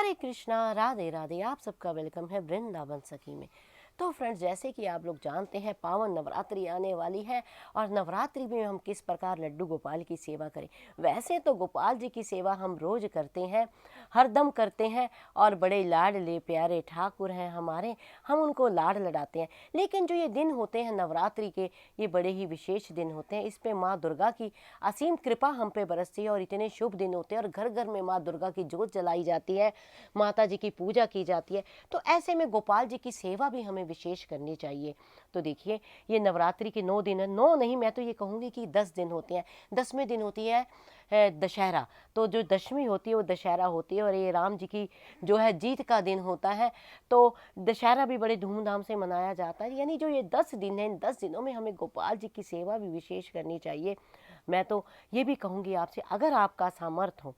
हरे कृष्णा, राधे राधे। आप सबका वेलकम है वृंदावन सखी में। तो फ्रेंड्स, जैसे कि आप लोग जानते हैं, पावन नवरात्रि आने वाली है और नवरात्रि में हम किस प्रकार लड्डू गोपाल की सेवा करें। वैसे तो गोपाल जी की सेवा हम रोज करते हैं, हरदम करते हैं, और बड़े लाडले प्यारे ठाकुर हैं हमारे, हम उनको लाड लडाते हैं। लेकिन जो ये दिन होते हैं नवरात्रि के, ये बड़े ही विशेष दिन होते हैं। इस पे माँ दुर्गा की असीम कृपा हम पे बरसती है और इतने शुभ दिन होते हैं और घर घर में माँ दुर्गा की जोत जलाई जाती है, माता जी की पूजा की जाती है। तो ऐसे में गोपाल जी की सेवा भी हमें विशेष करनी चाहिए। तो देखिए, ये नवरात्रि के 9 दिन है, 9 नहीं, मैं तो ये कहूँगी कि 10 दिन होते हैं। 10वें दिन होती है दशहरा। तो जो दशमी होती है वो दशहरा होती है और ये राम जी की जो है जीत का दिन होता है। तो दशहरा भी बड़े धूमधाम से मनाया जाता है। यानी जो ये 10 दिन हैं, इन 10 दिनों में हमें गोपाल जी की सेवा भी विशेष करनी चाहिए। मैं तो ये भी कहूँगी आपसे, अगर आपका सामर्थ्य हो,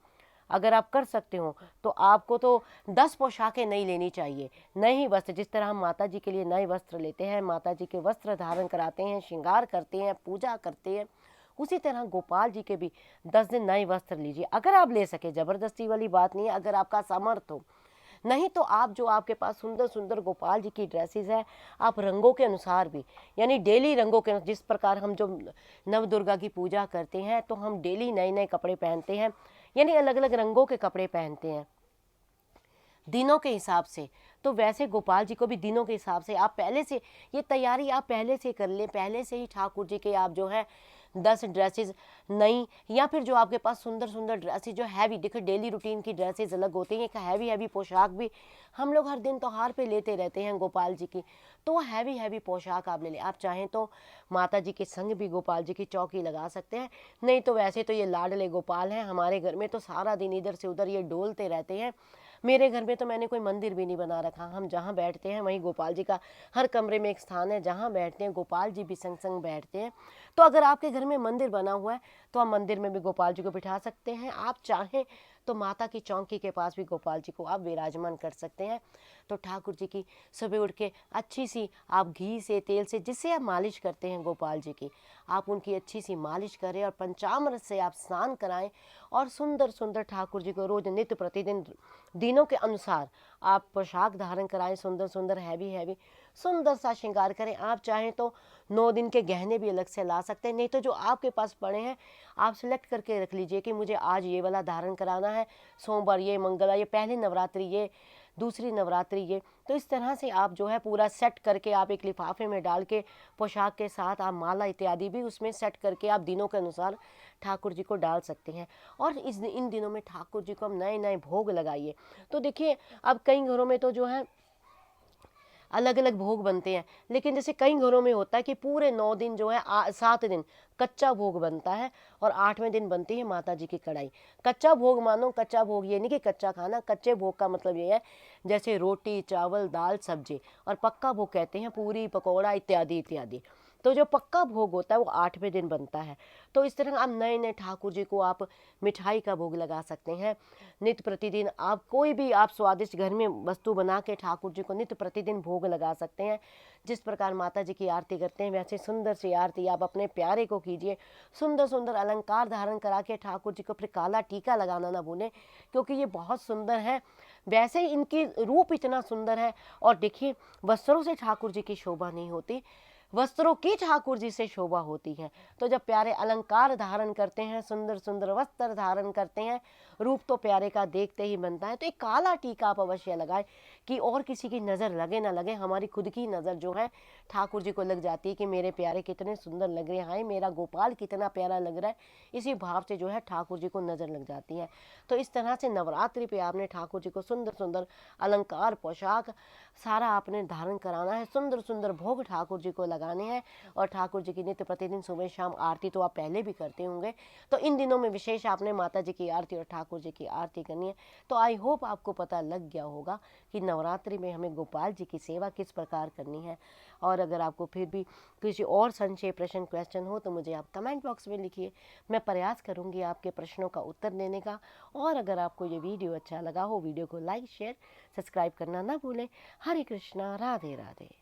अगर आप कर सकते हो, तो आपको तो 10 पोशाकें नई लेनी चाहिए, नए वस्त्र। जिस तरह हम माता जी के लिए नए वस्त्र लेते हैं, माता जी के वस्त्र धारण कराते हैं, श्रृंगार करते हैं, पूजा करते हैं, उसी तरह गोपाल जी के भी 10 दिन नए वस्त्र लीजिए, अगर आप ले सके। ज़बरदस्ती वाली बात नहीं है, अगर आपका सामर्थ्य हो। नहीं तो आप जो आपके पास सुंदर सुंदर गोपाल जी की ड्रेसेस है, आप रंगों के अनुसार भी, यानी डेली रंगों के, जिस प्रकार हम जो नव दुर्गा की पूजा करते हैं तो हम डेली नए नए कपड़े पहनते हैं, यानी अलग अलग रंगों के कपड़े पहनते हैं दिनों के हिसाब से। तो वैसे गोपाल जी को भी दिनों के हिसाब से आप पहले से ये तैयारी आप पहले से कर लें। पहले से ही ठाकुर जी के आप जो है 10 ड्रेसेस नई, या फिर जो आपके पास सुंदर सुंदर ड्रेसेस जो हैवी, देखो डेली रूटीन की ड्रेसेस अलग होती हैं, एक हैवी हैवी पोशाक भी हम लोग हर दिन त्योहार पे लेते रहते हैं गोपाल जी की। तो हैवी हैवी पोशाक आप ले लें। आप चाहें तो माता जी के संग भी गोपाल जी की चौकी लगा सकते हैं। नहीं तो वैसे तो ये लाडले गोपाल हैं हमारे घर में, तो सारा दिन इधर से उधर ये डोलते रहते हैं। मेरे घर में तो मैंने कोई मंदिर भी नहीं बना रखा, हम जहाँ बैठते हैं वहीं गोपाल जी का हर कमरे में एक स्थान है, जहाँ बैठते हैं गोपाल जी भी संग संग बैठते हैं। तो अगर आपके घर में मंदिर बना हुआ है तो आप मंदिर में भी गोपाल जी को बिठा सकते हैं। आप चाहें तो माता की चौकी के पास भी गोपाल जी को आप विराजमान कर सकते हैं। तो ठाकुर जी की सुबह उठ के अच्छी सी आप घी से, तेल से, जिससे आप मालिश करते हैं गोपाल जी की, आप उनकी अच्छी सी मालिश करें और पंचामृत से आप स्नान कराएं और सुंदर सुंदर ठाकुर जी को रोज नित्य प्रतिदिन दिनों के अनुसार आप पोशाक धारण कराएं, सुंदर सुंदर हैवी हैवी सुंदर सा श्रृंगार करें। आप चाहें तो 9 दिन के गहने भी अलग से ला सकते हैं। नहीं तो जो आपके पास पड़े हैं आप सिलेक्ट करके रख लीजिए कि मुझे आज ये वाला धारण कराना है, सोमवार ये, मंगलवार ये, पहली नवरात्रि ये, दूसरी नवरात्रि ये। तो इस तरह से आप जो है पूरा सेट करके आप एक लिफाफे में डाल के पोशाक के साथ आप माला इत्यादि भी उसमें सेट करके आप दिनों के अनुसार ठाकुर जी को डाल सकते हैं। और इन दिनों में ठाकुर जी को हम नए नए भोग लगाइए। तो देखिए, अब कई घरों में तो जो है अलग अलग भोग बनते हैं, लेकिन जैसे कई घरों में होता है कि पूरे 9 दिन जो है 7 दिन कच्चा भोग बनता है और 8वें दिन बनती है माता जी की कढ़ाई। कच्चा भोग मानो, कच्चा भोग ये नहीं कि कच्चा खाना, कच्चे भोग का मतलब ये है जैसे रोटी, चावल, दाल, सब्जी, और पक्का भोग कहते हैं पूरी, पकौड़ा इत्यादि इत्यादि। तो जो पक्का भोग होता है वो 8वें दिन बनता है। तो इस तरह आप नए नए ठाकुर जी को आप मिठाई का भोग लगा सकते हैं। नित्य प्रतिदिन आप कोई भी आप स्वादिष्ट घर में वस्तु बना के ठाकुर जी को नित्य प्रतिदिन भोग लगा सकते हैं। जिस प्रकार माता जी की आरती करते हैं वैसे सुंदर सी आरती आप अपने प्यारे को कीजिए। सुंदर सुंदर अलंकार धारण करा के ठाकुर जी को फिर काला टीका लगाना ना भूलें, क्योंकि ये बहुत सुंदर है। वैसे ही इनकी रूप इतना सुंदर है। और देखिए, वस्त्रों से ठाकुर जी की शोभा नहीं होती, वस्त्रों की ठाकुर जी से शोभा होती है। तो जब प्यारे अलंकार धारण करते हैं, सुंदर सुंदर वस्त्र धारण करते हैं, रूप तो प्यारे का देखते ही बनता है। तो एक काला टीका आप अवश्य लगाएं कि और किसी की नज़र लगे ना लगे, हमारी खुद की नज़र जो है ठाकुर जी को लग जाती है कि मेरे प्यारे कितने सुंदर लग रहे हैं, हाय मेरा गोपाल कितना प्यारा लग रहा है। इसी भाव से जो है ठाकुर जी को नज़र लग जाती है। तो इस तरह से नवरात्रि पे आपने ठाकुर जी को सुंदर सुंदर अलंकार, पोशाक सारा आपने धारण कराना है। सुंदर सुंदर भोग ठाकुर जी को लगाने हैं। और ठाकुर जी की नित्य प्रतिदिन सुबह शाम आरती तो आप पहले भी करते होंगे, तो इन दिनों में विशेष आपने माता जी की आरती और ठाकुर जी की आरती करनी है। तो आई होप आपको पता लग गया होगा कि नवरात्रि में हमें गोपाल जी की सेवा किस प्रकार करनी है। और अगर आपको फिर भी किसी और संशय, प्रश्न, क्वेश्चन हो तो मुझे आप कमेंट बॉक्स में लिखिए, मैं प्रयास करूंगी आपके प्रश्नों का उत्तर देने का। और अगर आपको ये वीडियो अच्छा लगा हो, वीडियो को लाइक, शेयर, सब्सक्राइब करना ना भूलें। हरे कृष्णा, राधे राधे।